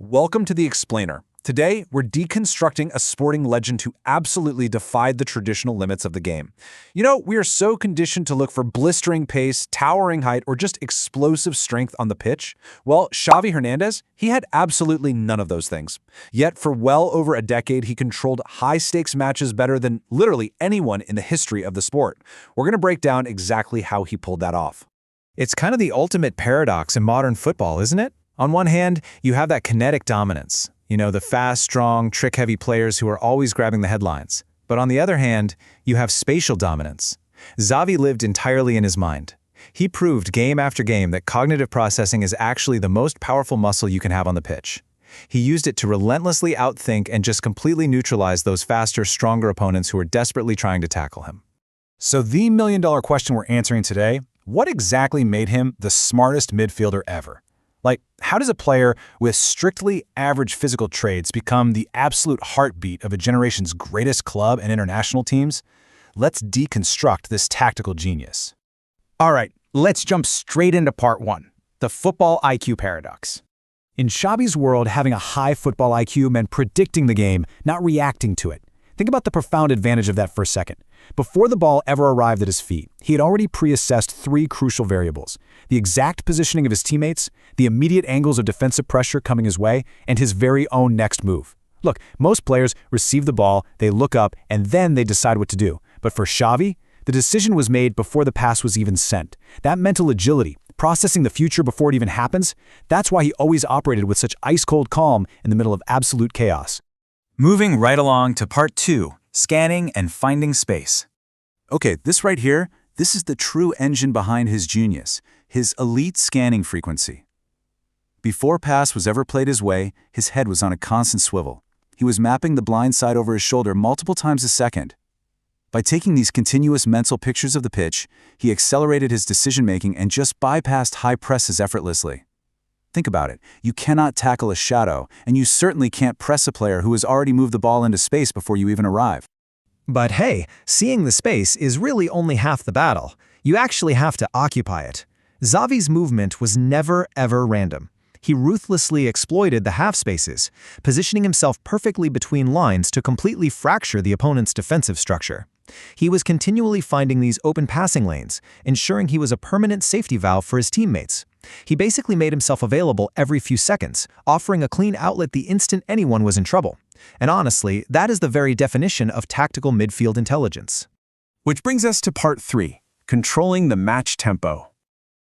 Welcome to The Explainer. Today, we're deconstructing a sporting legend who absolutely defied the traditional limits of the game. You know, we are so conditioned to look for blistering pace, towering height, or just explosive strength on the pitch. Well, Xavi Hernández, he had absolutely none of those things. Yet, for well over a decade, he controlled high-stakes matches better than literally anyone in the history of the sport. We're going to break down exactly how he pulled that off. It's kind of the ultimate paradox in modern football, isn't it? On one hand, you have that kinetic dominance. You know, the fast, strong, trick-heavy players who are always grabbing the headlines. But on the other hand, you have spatial dominance. Xavi lived entirely in his mind. He proved game after game that cognitive processing is actually the most powerful muscle you can have on the pitch. He used it to relentlessly outthink and just completely neutralize those faster, stronger opponents who were desperately trying to tackle him. So the million-dollar question we're answering today, what exactly made him the smartest midfielder ever? Like, how does a player with strictly average physical traits become the absolute heartbeat of a generation's greatest club and international teams? Let's deconstruct this tactical genius. All right, let's jump straight into part one, the football IQ paradox. In Xavi's world, having a high football IQ meant predicting the game, not reacting to it. Think about the profound advantage of that for a second. Before the ball ever arrived at his feet, he had already pre-assessed three crucial variables: the exact positioning of his teammates, the immediate angles of defensive pressure coming his way, and his very own next move. Look, most players receive the ball, they look up, and then they decide what to do. But for Xavi, the decision was made before the pass was even sent. That mental agility, processing the future before it even happens, that's why he always operated with such ice-cold calm in the middle of absolute chaos. Moving right along to part two, scanning and finding space. Okay, this right here, this is the true engine behind his genius, his elite scanning frequency. Before pass was ever played his way, his head was on a constant swivel. He was mapping the blind side over his shoulder multiple times a second. By taking these continuous mental pictures of the pitch, he accelerated his decision-making and just bypassed high presses effortlessly. Think about it. You cannot tackle a shadow, and you certainly can't press a player who has already moved the ball into space before you even arrive. But hey, seeing the space is really only half the battle. You actually have to occupy it. Xavi's movement was never, ever random. He ruthlessly exploited the half spaces, positioning himself perfectly between lines to completely fracture the opponent's defensive structure. He was continually finding these open passing lanes, ensuring he was a permanent safety valve for his teammates. He basically made himself available every few seconds, offering a clean outlet the instant anyone was in trouble. And honestly, that is the very definition of tactical midfield intelligence. Which brings us to part three, controlling the match tempo.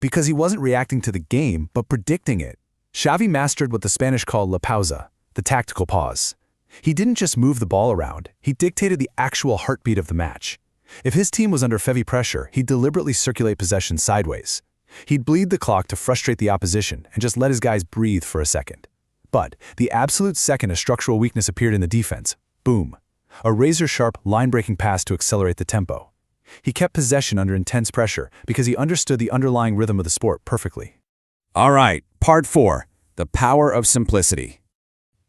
Because he wasn't reacting to the game, but predicting it, Xavi mastered what the Spanish call la pausa, the tactical pause. He didn't just move the ball around, he dictated the actual heartbeat of the match. If his team was under heavy pressure, he'd deliberately circulate possession sideways. He'd bleed the clock to frustrate the opposition and just let his guys breathe for a second. But the absolute second a structural weakness appeared in the defense, boom, a razor-sharp, line-breaking pass to accelerate the tempo. He kept possession under intense pressure because he understood the underlying rhythm of the sport perfectly. All right, part four, the power of simplicity.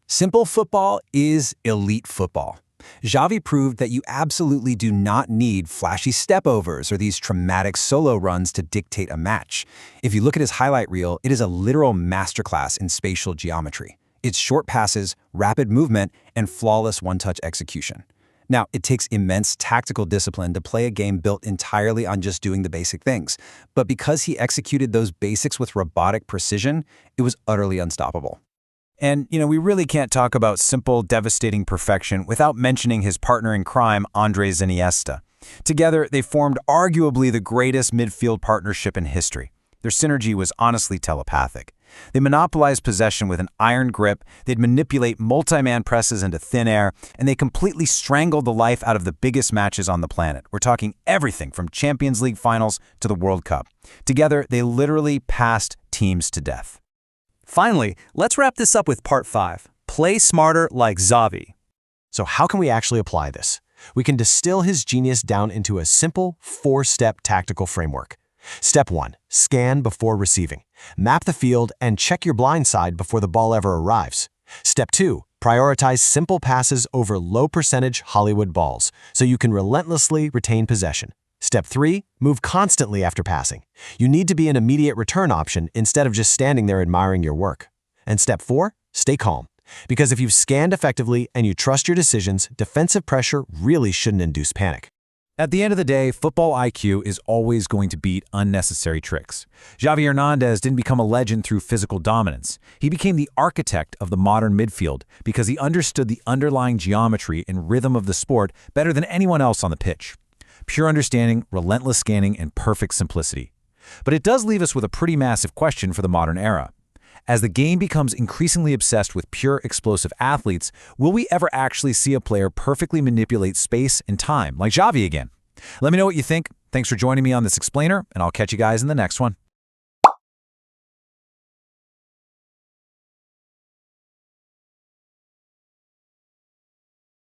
Simple football is elite football. Xavi proved that you absolutely do not need flashy step-overs or these traumatic solo runs to dictate a match. If you look at his highlight reel, it is a literal masterclass in spatial geometry. It's short passes, rapid movement, and flawless one-touch execution. Now, it takes immense tactical discipline to play a game built entirely on just doing the basic things. But because he executed those basics with robotic precision, it was utterly unstoppable. And, we really can't talk about simple, devastating perfection without mentioning his partner in crime, Andrés Iniesta. Together, they formed arguably the greatest midfield partnership in history. Their synergy was honestly telepathic. They monopolized possession with an iron grip, they'd manipulate multi-man presses into thin air, and they completely strangled the life out of the biggest matches on the planet. We're talking everything from Champions League finals to the World Cup. Together, they literally passed teams to death. Finally, let's wrap this up with part five, play smarter like Xavi. So how can we actually apply this? We can distill his genius down into a simple four-step tactical framework. Step 1, scan before receiving. Map the field and check your blind side before the ball ever arrives. Step 2, prioritize simple passes over low-percentage Hollywood balls so you can relentlessly retain possession. Step 3, move constantly after passing. You need to be an immediate return option instead of just standing there admiring your work. And Step 4, stay calm. Because if you've scanned effectively and you trust your decisions, defensive pressure really shouldn't induce panic. At the end of the day, football IQ is always going to beat unnecessary tricks. Xavi Hernández didn't become a legend through physical dominance. He became the architect of the modern midfield because he understood the underlying geometry and rhythm of the sport better than anyone else on the pitch. Pure understanding, relentless scanning, and perfect simplicity. But it does leave us with a pretty massive question for the modern era. As the game becomes increasingly obsessed with pure explosive athletes, will we ever actually see a player perfectly manipulate space and time, like Xavi again? Let me know what you think. Thanks for joining me on this explainer, and I'll catch you guys in the next one.